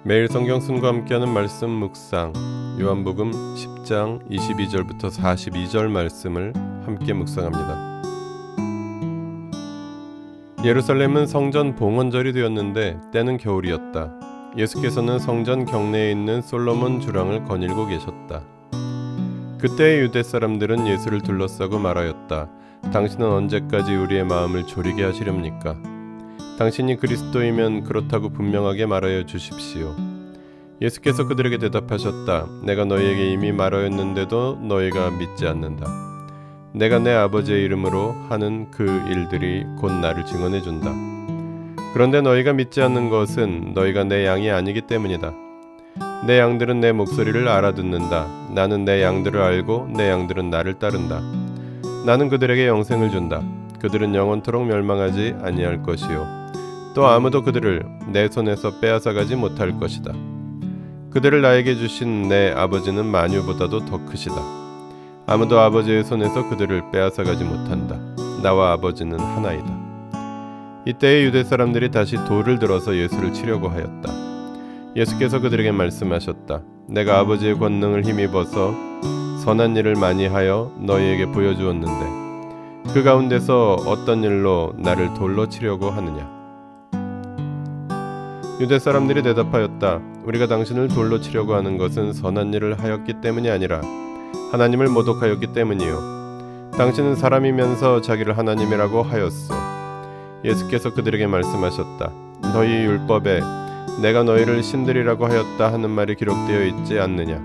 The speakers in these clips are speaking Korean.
매일 성경순과 함께하는 말씀 묵상, 요한복음 10장 22절부터 42절 말씀을 함께 묵상합니다. 예루살렘은 성전 봉헌절이 되었는데 때는 겨울이었다. 예수께서는 성전 경내에 있는 솔로몬 주랑을 거닐고 계셨다. 그때의 유대 사람들은 예수를 둘러싸고 말하였다. 당신은 언제까지 우리의 마음을 졸이게 하시렵니까? 당신이 그리스도이면 그렇다고 분명하게 말하여 주십시오. 예수께서 그들에게 대답하셨다. 내가 너희에게 이미 말하였는데도 너희가 믿지 않는다. 내가 내 아버지의 이름으로 하는 그 일들이 곧 나를 증언해 준다. 그런데 너희가 믿지 않는 것은 너희가 내 양이 아니기 때문이다. 내 양들은 내 목소리를 알아듣는다. 나는 내 양들을 알고 내 양들은 나를 따른다. 나는 그들에게 영생을 준다. 그들은 영원토록 멸망하지 아니할 것이요 또 아무도 그들을 내 손에서 빼앗아가지 못할 것이다. 그들을 나에게 주신 내 아버지는 만유보다도 더 크시다. 아무도 아버지의 손에서 그들을 빼앗아가지 못한다. 나와 아버지는 하나이다. 이때의 유대 사람들이 다시 돌을 들어서 예수를 치려고 하였다. 예수께서 그들에게 말씀하셨다. 내가 아버지의 권능을 힘입어서 선한 일을 많이 하여 너희에게 보여주었는데 그 가운데서 어떤 일로 나를 돌로 치려고 하느냐? 유대 사람들이 대답하였다. 우리가 당신을 돌로 치려고 하는 것은 선한 일을 하였기 때문이 아니라 하나님을 모독하였기 때문이요. 당신은 사람이면서 자기를 하나님이라고 하였소. 예수께서 그들에게 말씀하셨다. 너희 율법에 내가 너희를 신들이라고 하였다 하는 말이 기록되어 있지 않느냐?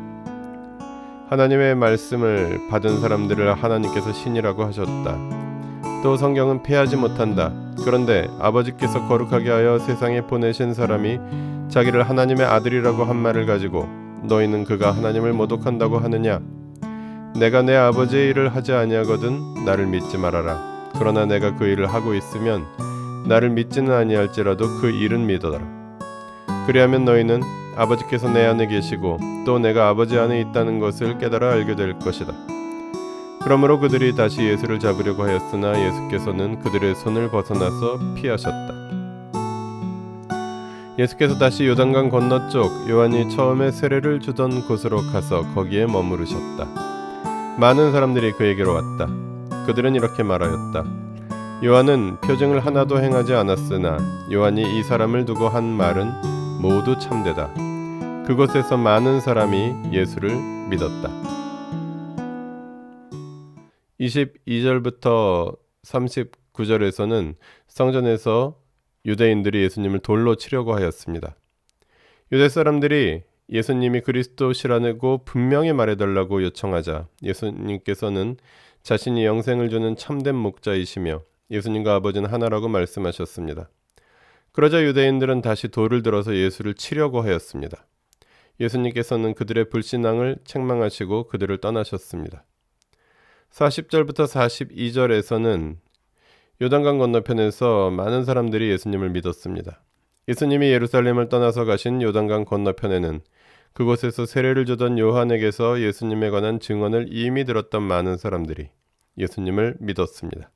하나님의 말씀을 받은 사람들을 하나님께서 신이라고 하셨다. 또 성경은 패하지 못한다. 그런데 아버지께서 거룩하게 하여 세상에 보내신 사람이 자기를 하나님의 아들이라고 한 말을 가지고 너희는 그가 하나님을 모독한다고 하느냐? 내가 내 아버지의 일을 하지 아니하거든 나를 믿지 말아라. 그러나 내가 그 일을 하고 있으면 나를 믿지는 아니할지라도 그 일은 믿어라. 그리하면 너희는 아버지께서 내 안에 계시고 또 내가 아버지 안에 있다는 것을 깨달아 알게 될 것이다. 그러므로 그들이 다시 예수를 잡으려고 하였으나 예수께서는 그들의 손을 벗어나서 피하셨다. 예수께서 다시 요단강 건너쪽 요한이 처음에 세례를 주던 곳으로 가서 거기에 머무르셨다. 많은 사람들이 그에게로 왔다. 그들은 이렇게 말하였다. 요한은 표징을 하나도 행하지 않았으나 요한이 이 사람을 두고 한 말은 모두 참되다. 그곳에서 많은 사람이 예수를 믿었다. 22절부터 39절에서는 성전에서 유대인들이 예수님을 돌로 치려고 하였습니다. 유대 사람들이 예수님이 그리스도시라고 분명히 말해달라고 요청하자 예수님께서는 자신이 영생을 주는 참된 목자이시며 예수님과 아버지는 하나라고 말씀하셨습니다. 그러자 유대인들은 다시 돌을 들어서 예수를 치려고 하였습니다. 예수님께서는 그들의 불신앙을 책망하시고 그들을 떠나셨습니다. 40절부터 42절에서는 요단강 건너편에서 많은 사람들이 예수님을 믿었습니다. 예수님이 예루살렘을 떠나서 가신 요단강 건너편에는 그곳에서 세례를 주던 요한에게서 예수님에 관한 증언을 이미 들었던 많은 사람들이 예수님을 믿었습니다.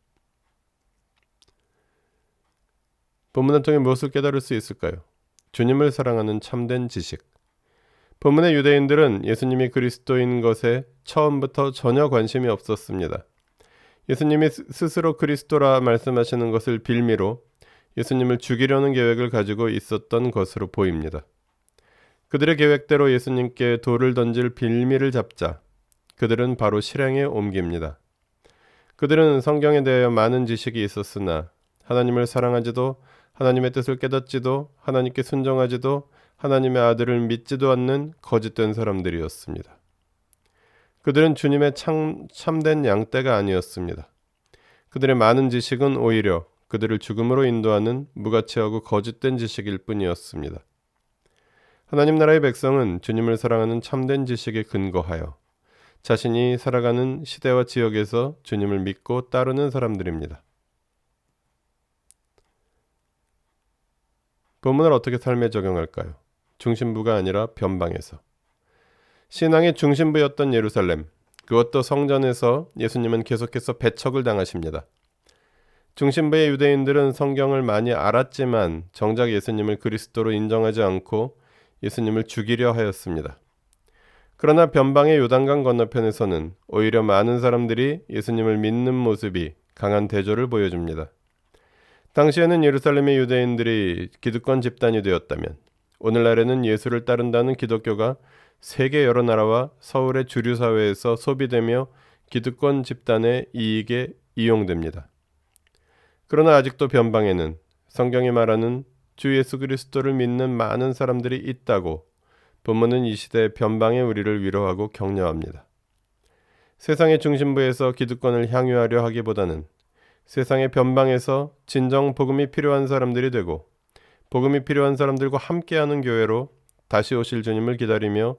본문을 통해 무엇을 깨달을 수 있을까요? 주님을 사랑하는 참된 지식. 본문의 유대인들은 예수님이 그리스도인 것에 처음부터 전혀 관심이 없었습니다. 예수님이 스스로 그리스도라 말씀하시는 것을 빌미로 예수님을 죽이려는 계획을 가지고 있었던 것으로 보입니다. 그들의 계획대로 예수님께 돌을 던질 빌미를 잡자 그들은 바로 실행에 옮깁니다. 그들은 성경에 대하여 많은 지식이 있었으나 하나님을 사랑하지도 하나님의 뜻을 깨닫지도 하나님께 순종하지도 하나님의 아들을 믿지도 않는 거짓된 사람들이었습니다. 그들은 주님의 참된 양떼가 아니었습니다. 그들의 많은 지식은 오히려 그들을 죽음으로 인도하는 무가치하고 거짓된 지식일 뿐이었습니다. 하나님 나라의 백성은 주님을 사랑하는 참된 지식에 근거하여 자신이 살아가는 시대와 지역에서 주님을 믿고 따르는 사람들입니다. 본문을 어떻게 삶에 적용할까요? 중심부가 아니라 변방에서. 신앙의 중심부였던 예루살렘, 그것도 성전에서 예수님은 계속해서 배척을 당하십니다. 중심부의 유대인들은 성경을 많이 알았지만 정작 예수님을 그리스도로 인정하지 않고 예수님을 죽이려 하였습니다. 그러나 변방의 요단강 건너편에서는 오히려 많은 사람들이 예수님을 믿는 모습이 강한 대조를 보여줍니다. 당시에는 예루살렘의 유대인들이 기득권 집단이 되었다면 오늘날에는 예수를 따른다는 기독교가 세계 여러 나라와 서울의 주류 사회에서 소비되며 기득권 집단의 이익에 이용됩니다. 그러나 아직도 변방에는 성경이 말하는 주 예수 그리스도를 믿는 많은 사람들이 있다고 본문은 이 시대 변방의 우리를 위로하고 격려합니다. 세상의 중심부에서 기득권을 향유하려 하기보다는 세상의 변방에서 진정 복음이 필요한 사람들이 되고 복음이 필요한 사람들과 함께하는 교회로 다시 오실 주님을 기다리며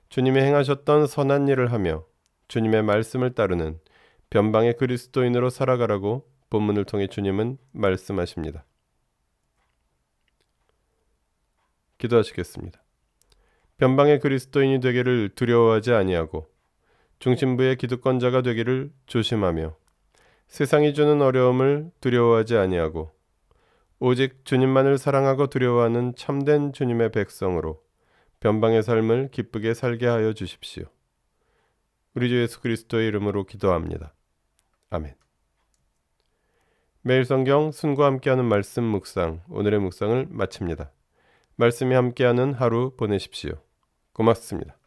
주님이 행하셨던 선한 일을 하며 주님의 말씀을 따르는 변방의 그리스도인으로 살아가라고 본문을 통해 주님은 말씀하십니다. 기도하시겠습니다. 변방의 그리스도인이 되기를 두려워하지 아니하고 중심부의 기득권자가 되기를 조심하며 세상이 주는 어려움을 두려워하지 아니하고 오직 주님만을 사랑하고 두려워하는 참된 주님의 백성으로 변방의 삶을 기쁘게 살게 하여 주십시오. 우리 주 예수 그리스도의 이름으로 기도합니다. 아멘. 매일 성경 순과 함께하는 말씀 묵상, 오늘의 묵상을 마칩니다. 말씀이 함께하는 하루 보내십시오. 고맙습니다.